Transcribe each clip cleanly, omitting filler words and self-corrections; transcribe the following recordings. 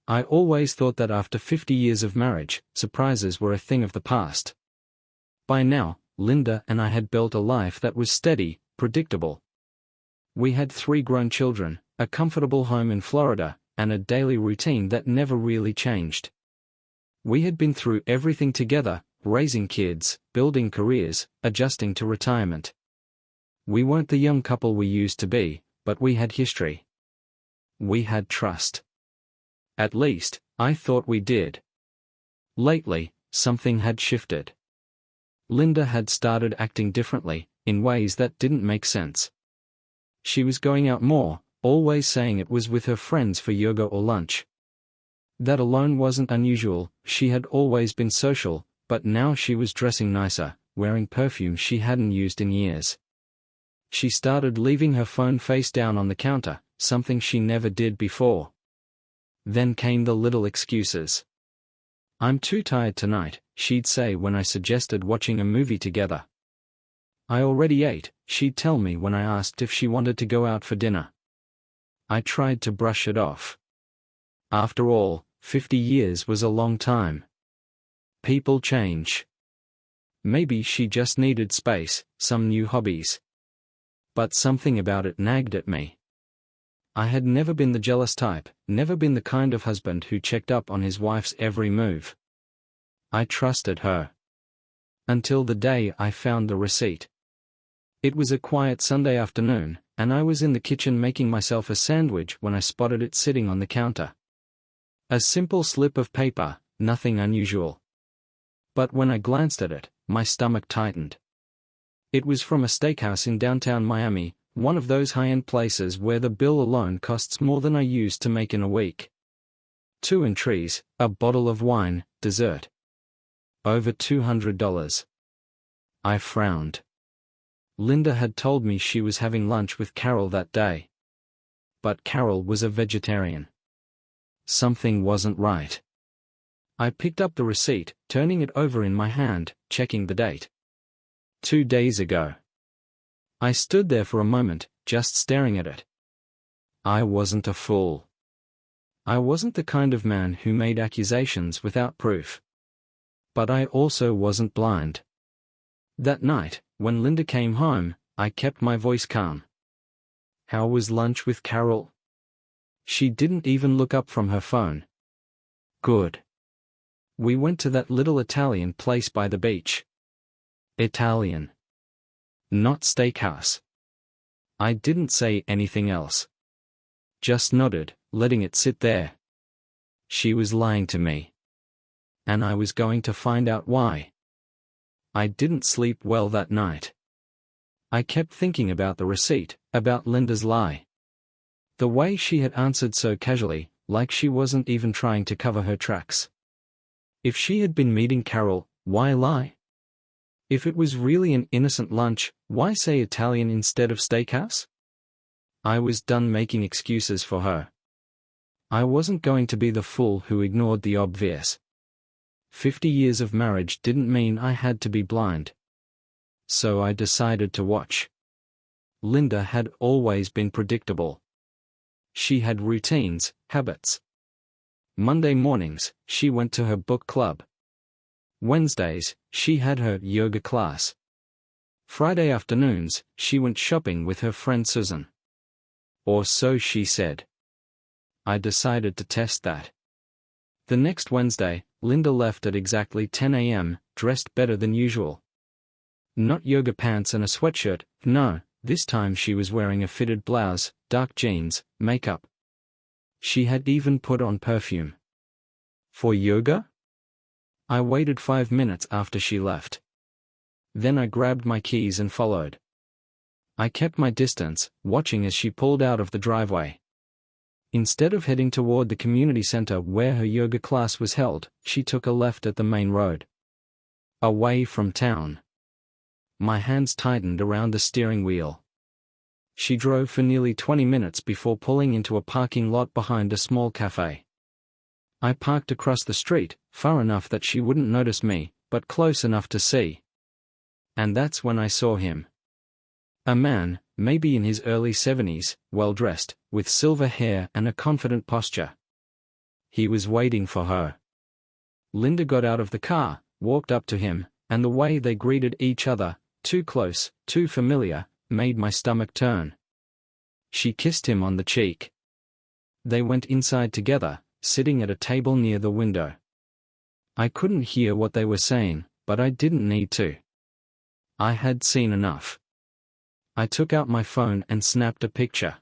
I always thought that after 50 years of marriage, surprises were a thing of the past. By now, Linda and I had built a life that was steady, predictable. We had 3 grown children, a comfortable home in Florida, and a daily routine that never really changed. We had been through everything together, raising kids, building careers, adjusting to retirement. We weren't the young couple we used to be, but we had history. We had trust. At least, I thought we did. Lately, something had shifted. Linda had started acting differently, in ways that didn't make sense. She was going out more, always saying it was with her friends for yoga or lunch. That alone wasn't unusual. She had always been social, but now she was dressing nicer, wearing perfume she hadn't used in years. She started leaving her phone face down on the counter, something she never did before. Then came the little excuses. "I'm too tired tonight," she'd say when I suggested watching a movie together. "I already ate," she'd tell me when I asked if she wanted to go out for dinner. I tried to brush it off. After all, 50 years was a long time. People change. Maybe she just needed space, some new hobbies. But something about it nagged at me. I had never been the jealous type, never been the kind of husband who checked up on his wife's every move. I trusted her. Until the day I found the receipt. It was a quiet Sunday afternoon, and I was in the kitchen making myself a sandwich when I spotted it sitting on the counter. A simple slip of paper, nothing unusual. But when I glanced at it, my stomach tightened. It was from a steakhouse in downtown Miami, one of those high-end places where the bill alone costs more than I used to make in a week. 2 entrees, a bottle of wine, dessert. Over $200. I frowned. Linda had told me she was having lunch with Carol that day. But Carol was a vegetarian. Something wasn't right. I picked up the receipt, turning it over in my hand, checking the date. 2 days ago. I stood there for a moment, just staring at it. I wasn't a fool. I wasn't the kind of man who made accusations without proof. But I also wasn't blind. That night, when Linda came home, I kept my voice calm. "How was lunch with Carol?" She didn't even look up from her phone. "Good. We went to that little Italian place by the beach." Italian. Not steakhouse. I didn't say anything else. Just nodded, letting it sit there. She was lying to me. And I was going to find out why. I didn't sleep well that night. I kept thinking about the receipt, about Linda's lie. The way she had answered so casually, like she wasn't even trying to cover her tracks. If she had been meeting Carol, why lie? If it was really an innocent lunch, why say Italian instead of steakhouse? I was done making excuses for her. I wasn't going to be the fool who ignored the obvious. 50 years of marriage didn't mean I had to be blind. So I decided to watch. Linda had always been predictable. She had routines, habits. Monday mornings, she went to her book club. Wednesdays, she had her yoga class. Friday afternoons, she went shopping with her friend Susan. Or so she said. I decided to test that. The next Wednesday, Linda left at exactly 10 a.m., dressed better than usual. Not yoga pants and a sweatshirt, no, this time she was wearing a fitted blouse, dark jeans, makeup. She had even put on perfume. For yoga? I waited 5 minutes after she left. Then I grabbed my keys and followed. I kept my distance, watching as she pulled out of the driveway. Instead of heading toward the community center where her yoga class was held, she took a left at the main road. Away from town. My hands tightened around the steering wheel. She drove for nearly 20 minutes before pulling into a parking lot behind a small cafe. I parked across the street, far enough that she wouldn't notice me, but close enough to see. And that's when I saw him. A man, maybe in his early 70s, well-dressed, with silver hair and a confident posture. He was waiting for her. Linda got out of the car, walked up to him, and the way they greeted each other, too close, too familiar, made my stomach turn. She kissed him on the cheek. They went inside together, sitting at a table near the window. I couldn't hear what they were saying, but I didn't need to. I had seen enough. I took out my phone and snapped a picture.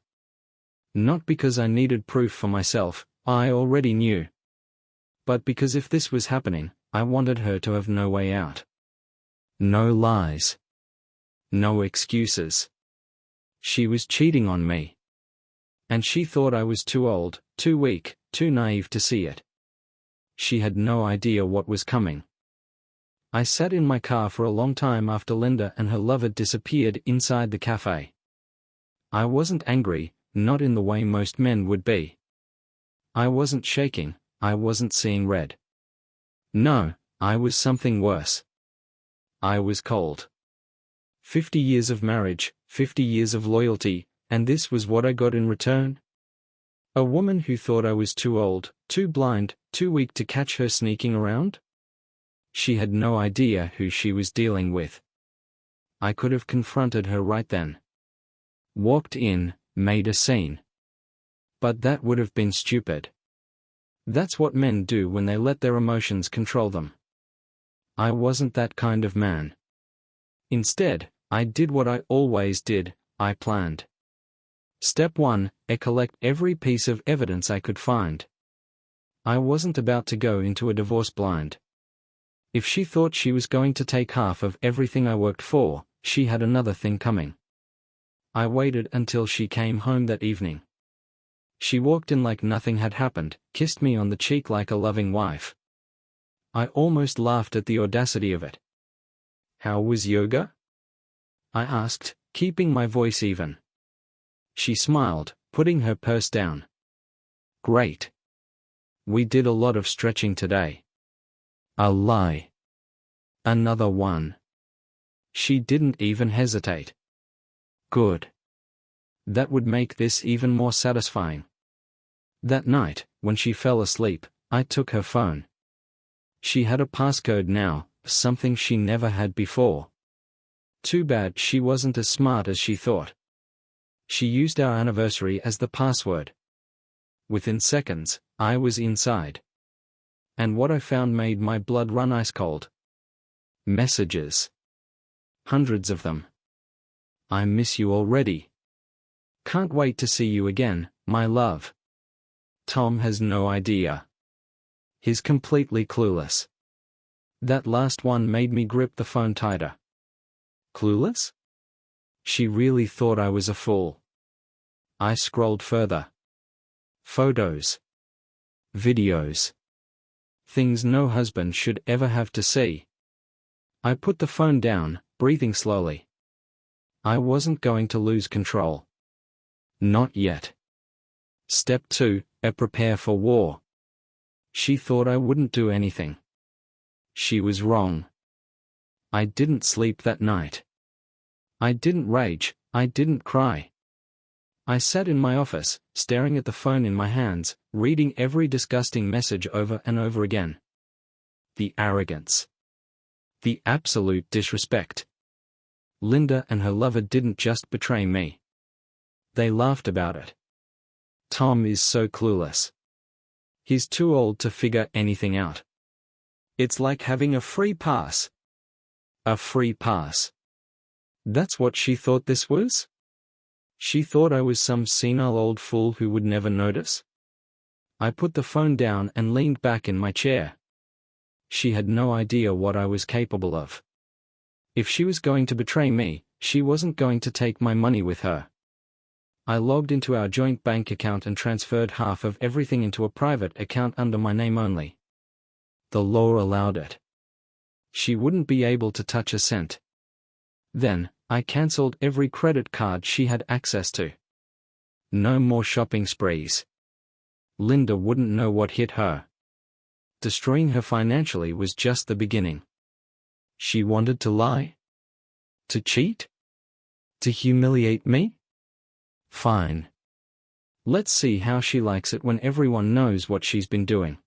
Not because I needed proof for myself, I already knew. But because if this was happening, I wanted her to have no way out. No lies. No excuses. She was cheating on me. And she thought I was too old, too weak, too naive to see it. She had no idea what was coming. I sat in my car for a long time after Linda and her lover disappeared inside the cafe. I wasn't angry, not in the way most men would be. I wasn't shaking, I wasn't seeing red. No, I was something worse. I was cold. 50 years of marriage, 50 years of loyalty, and this was what I got in return? A woman who thought I was too old, too blind, too weak to catch her sneaking around? She had no idea who she was dealing with. I could have confronted her right then. Walked in, made a scene. But that would have been stupid. That's what men do when they let their emotions control them. I wasn't that kind of man. Instead, I did what I always did, I planned. Step 1, collect every piece of evidence I could find. I wasn't about to go into a divorce blind. If she thought she was going to take half of everything I worked for, she had another thing coming. I waited until she came home that evening. She walked in like nothing had happened, kissed me on the cheek like a loving wife. I almost laughed at the audacity of it. "How was yoga?" I asked, keeping my voice even. She smiled, putting her purse down. "Great. We did a lot of stretching today." A lie. Another one. She didn't even hesitate. Good. That would make this even more satisfying. That night, when she fell asleep, I took her phone. She had a passcode now, something she never had before. Too bad she wasn't as smart as she thought. She used our anniversary as the password. Within seconds, I was inside. And what I found made my blood run ice cold. Messages. Hundreds of them. "I miss you already. Can't wait to see you again, my love. Tom has no idea. He's completely clueless." That last one made me grip the phone tighter. Clueless? She really thought I was a fool. I scrolled further. Photos. Videos. Things no husband should ever have to see. I put the phone down, breathing slowly. I wasn't going to lose control. Not yet. Step 2, prepare for war. She thought I wouldn't do anything. She was wrong. I didn't sleep that night. I didn't rage, I didn't cry. I sat in my office, staring at the phone in my hands, reading every disgusting message over and over again. The arrogance. The absolute disrespect. Linda and her lover didn't just betray me. They laughed about it. Tom is so clueless. He's too old to figure anything out. It's like having a free pass. A free pass. That's what she thought this was? She thought I was some senile old fool who would never notice? I put the phone down and leaned back in my chair. She had no idea what I was capable of. If she was going to betray me, she wasn't going to take my money with her. I logged into our joint bank account and transferred half of everything into a private account under my name only. The law allowed it. She wouldn't be able to touch a cent. Then, I cancelled every credit card she had access to. No more shopping sprees. Linda wouldn't know what hit her. Destroying her financially was just the beginning. She wanted to lie? To cheat? To humiliate me? Fine. Let's see how she likes it when everyone knows what she's been doing.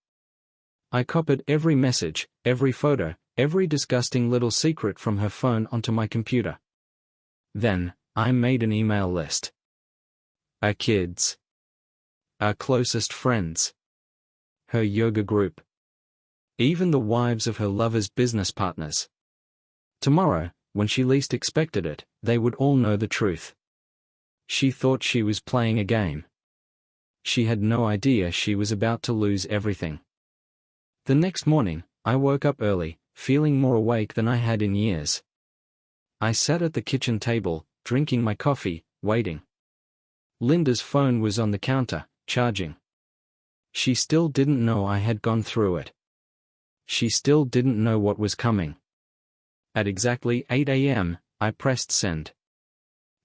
I copied every message, every photo, every disgusting little secret from her phone onto my computer. Then, I made an email list. Our kids. Our closest friends. Her yoga group. Even the wives of her lover's business partners. Tomorrow, when she least expected it, they would all know the truth. She thought she was playing a game. She had no idea she was about to lose everything. The next morning, I woke up early, feeling more awake than I had in years. I sat at the kitchen table, drinking my coffee, waiting. Linda's phone was on the counter, charging. She still didn't know I had gone through it. She still didn't know what was coming. At exactly 8 a.m., I pressed send.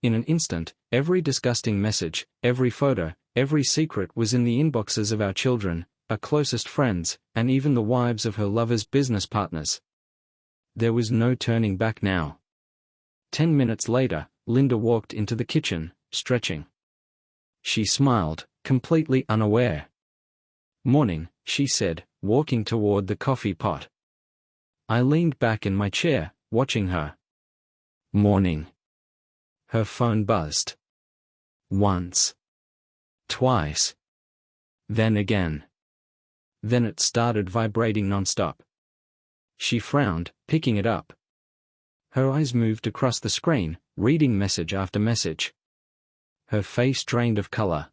In an instant, every disgusting message, every photo, every secret was in the inboxes of our children, our closest friends, and even the wives of her lover's business partners. There was no turning back now. 10 minutes later, Linda walked into the kitchen, stretching. She smiled, completely unaware. "Morning," she said, walking toward the coffee pot. I leaned back in my chair, watching her. "Morning." Her phone buzzed. Once. Twice. Then again. Then it started vibrating non-stop. She frowned, picking it up. Her eyes moved across the screen, reading message after message. Her face drained of color.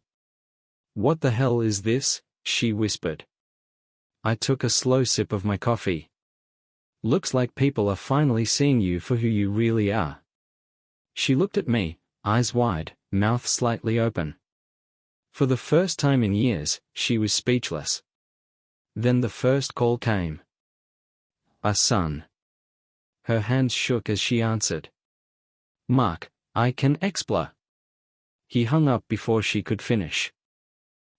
"What the hell is this?" she whispered. I took a slow sip of my coffee. "Looks like people are finally seeing you for who you really are." She looked at me, eyes wide, mouth slightly open. For the first time in years, she was speechless. Then the first call came. "A son." Her hands shook as she answered. "Mark, I can explore." He hung up before she could finish.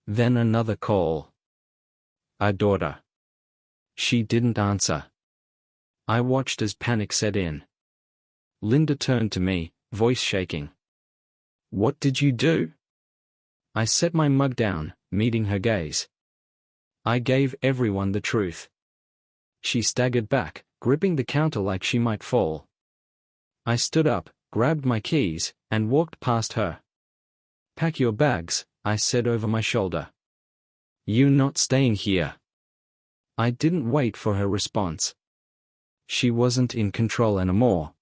Then another call. "A daughter." She didn't answer. I watched as panic set in. Linda turned to me, voice shaking. "What did you do?" I set my mug down, meeting her gaze. I gave everyone the truth. She staggered back, gripping the counter like she might fall. I stood up, grabbed my keys, and walked past her. "Pack your bags," I said over my shoulder. "You're not staying here." I didn't wait for her response. She wasn't in control anymore.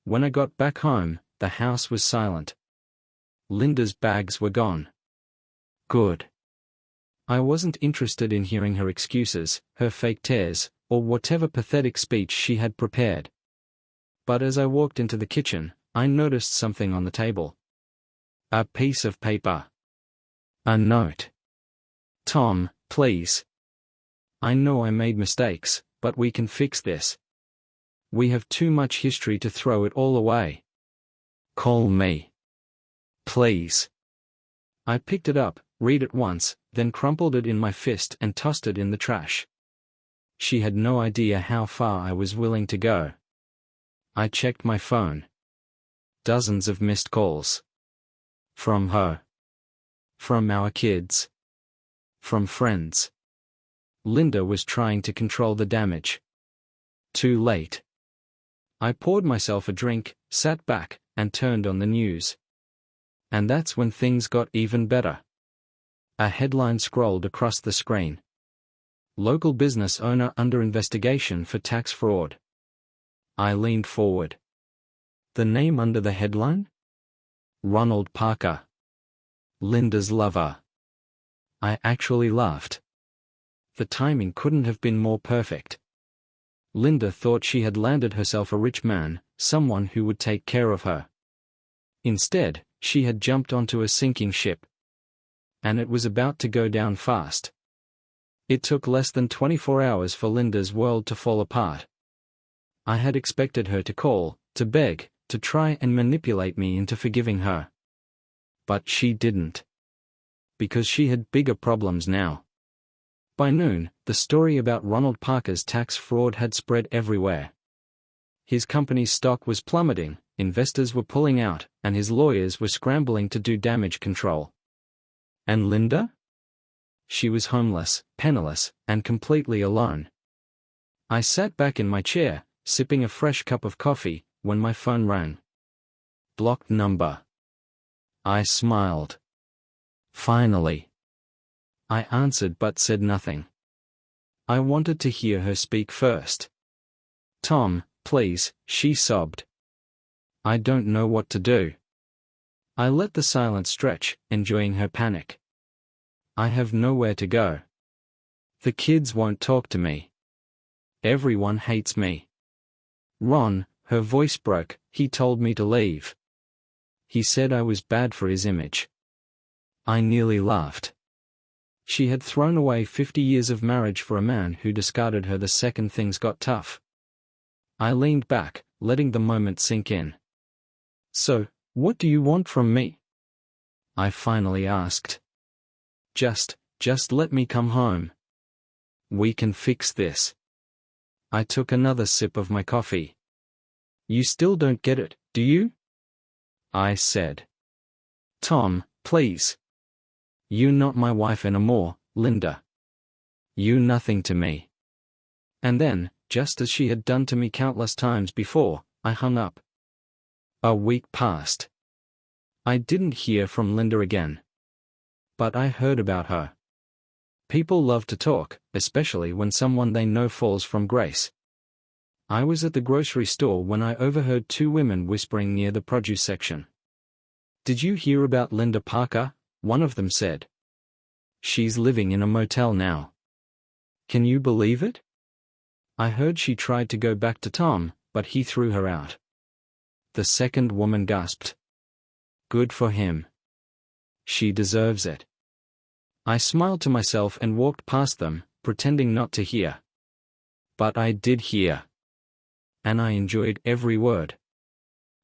When I got back home, the house was silent. Linda's bags were gone. Good. I wasn't interested in hearing her excuses, her fake tears, or whatever pathetic speech she had prepared. But as I walked into the kitchen, I noticed something on the table. A piece of paper. A note. "Tom, please. I know I made mistakes, but we can fix this. We have too much history to throw it all away. Call me. Please." I picked it up, read it once, then crumpled it in my fist and tossed it in the trash. She had no idea how far I was willing to go. I checked my phone. Dozens of missed calls. From her. From our kids. From friends. Linda was trying to control the damage. Too late. I poured myself a drink, sat back, and turned on the news. And that's when things got even better. A headline scrolled across the screen. "Local business owner under investigation for tax fraud." I leaned forward. The name under the headline? Ronald Parker. Linda's lover. I actually laughed. The timing couldn't have been more perfect. Linda thought she had landed herself a rich man, someone who would take care of her. Instead, she had jumped onto a sinking ship. And it was about to go down fast. It took less than 24 hours for Linda's world to fall apart. I had expected her to call, to beg, to try and manipulate me into forgiving her. But she didn't. Because she had bigger problems now. By noon, the story about Ronald Parker's tax fraud had spread everywhere. His company's stock was plummeting, investors were pulling out, and his lawyers were scrambling to do damage control. And Linda? She was homeless, penniless, and completely alone. I sat back in my chair, sipping a fresh cup of coffee, when my phone rang. Blocked number. I smiled. Finally. I answered but said nothing. I wanted to hear her speak first. Tom, please, she sobbed. I don't know what to do. I let the silence stretch, enjoying her panic. I have nowhere to go. The kids won't talk to me. Everyone hates me. Ron, her voice broke, he told me to leave. He said I was bad for his image. I nearly laughed. She had thrown away 50 years of marriage for a man who discarded her the second things got tough. I leaned back, letting the moment sink in. So, what do you want from me? I finally asked. Just let me come home. We can fix this. I took another sip of my coffee. You still don't get it, do you? I said. Tom, please. You're not my wife anymore, Linda. You nothing to me. And then, just as she had done to me countless times before, I hung up. A week passed. I didn't hear from Linda again. But I heard about her. People love to talk, especially when someone they know falls from grace. I was at the grocery store when I overheard two women whispering near the produce section. Did you hear about Linda Parker? One of them said. She's living in a motel now. Can you believe it? I heard she tried to go back to Tom, but he threw her out. The second woman gasped. Good for him. She deserves it. I smiled to myself and walked past them, pretending not to hear. But I did hear. And I enjoyed every word.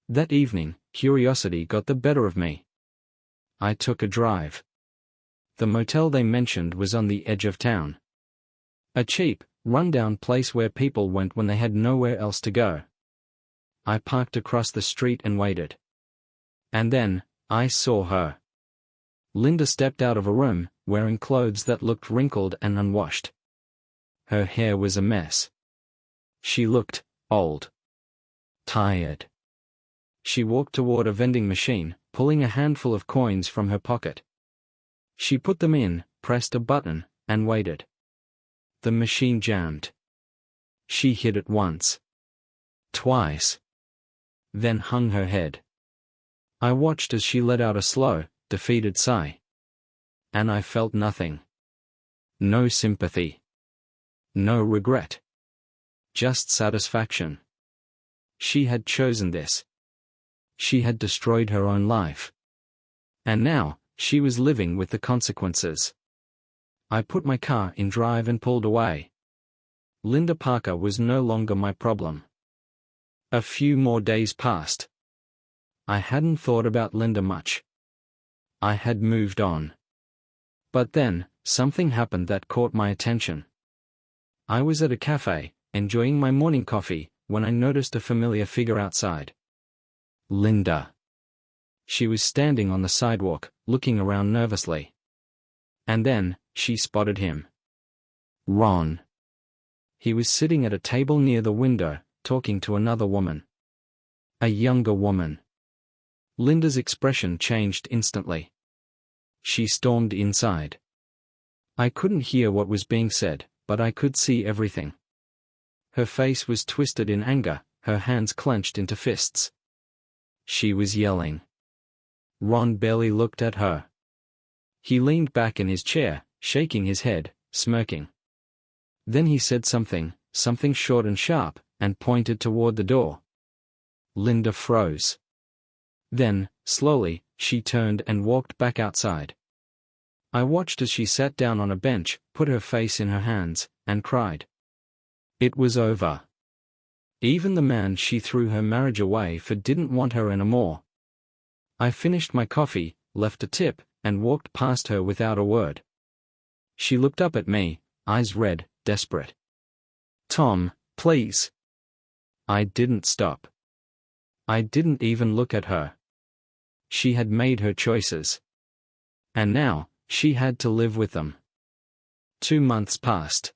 That evening, curiosity got the better of me. I took a drive. The motel they mentioned was on the edge of town. A cheap, run-down place where people went when they had nowhere else to go. I parked across the street and waited. And then, I saw her. Linda stepped out of a room, wearing clothes that looked wrinkled and unwashed. Her hair was a mess. She looked old. Tired. She walked toward a vending machine, pulling a handful of coins from her pocket. She put them in, pressed a button, and waited. The machine jammed. She hit it once. Twice. Then hung her head. I watched as she let out a slow, defeated sigh. And I felt nothing. No sympathy. No regret. Just satisfaction. She had chosen this. She had destroyed her own life. And now, she was living with the consequences. I put my car in drive and pulled away. Linda Parker was no longer my problem. A few more days passed. I hadn't thought about Linda much. I had moved on. But then, something happened that caught my attention. I was at a cafe, enjoying my morning coffee, when I noticed a familiar figure outside. Linda. She was standing on the sidewalk, looking around nervously. And then, she spotted him. Ron. He was sitting at a table near the window, talking to another woman. A younger woman. Linda's expression changed instantly. She stormed inside. I couldn't hear what was being said, but I could see everything. Her face was twisted in anger, her hands clenched into fists. She was yelling. Ron barely looked at her. He leaned back in his chair, shaking his head, smirking. Then he said something short and sharp, and pointed toward the door. Linda froze. Then, slowly, she turned and walked back outside. I watched as she sat down on a bench, put her face in her hands, and cried. It was over. Even the man she threw her marriage away for didn't want her anymore. I finished my coffee, left a tip, and walked past her without a word. She looked up at me, eyes red, desperate. Tom, please. I didn't stop. I didn't even look at her. She had made her choices. And now, She had to live with them. 2 months passed.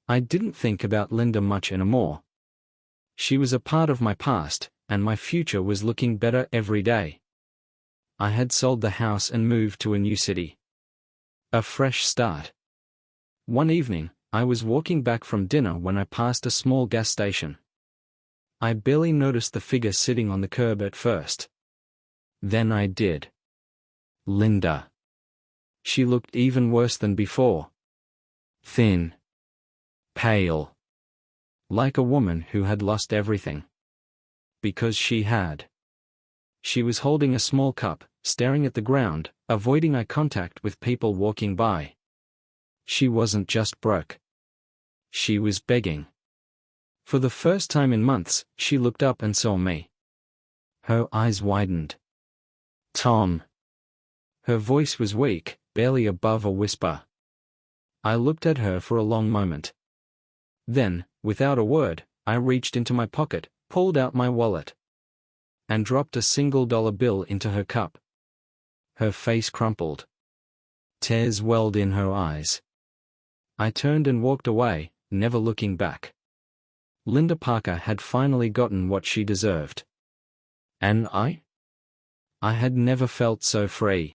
I didn't think about Linda much anymore. She was a part of my past, and my future was looking better every day. I had sold the house and moved to a new city. A fresh start. One evening, I was walking back from dinner when I passed a small gas station. I barely noticed the figure sitting on the curb at first. Then I did. Linda. She looked even worse than before. Thin. Pale. Like a woman who had lost everything. Because she had. She was holding a small cup, staring at the ground, avoiding eye contact with people walking by. She wasn't just broke. She was begging. For the first time in months, she looked up and saw me. Her eyes widened. Tom. Her voice was weak, barely above a whisper. I looked at her for a long moment. Then, without a word, I reached into my pocket, pulled out my wallet, and dropped a $1 bill into her cup. Her face crumpled. Tears welled in her eyes. I turned and walked away, never looking back. Linda Parker had finally gotten what she deserved. And I? I had never felt so free.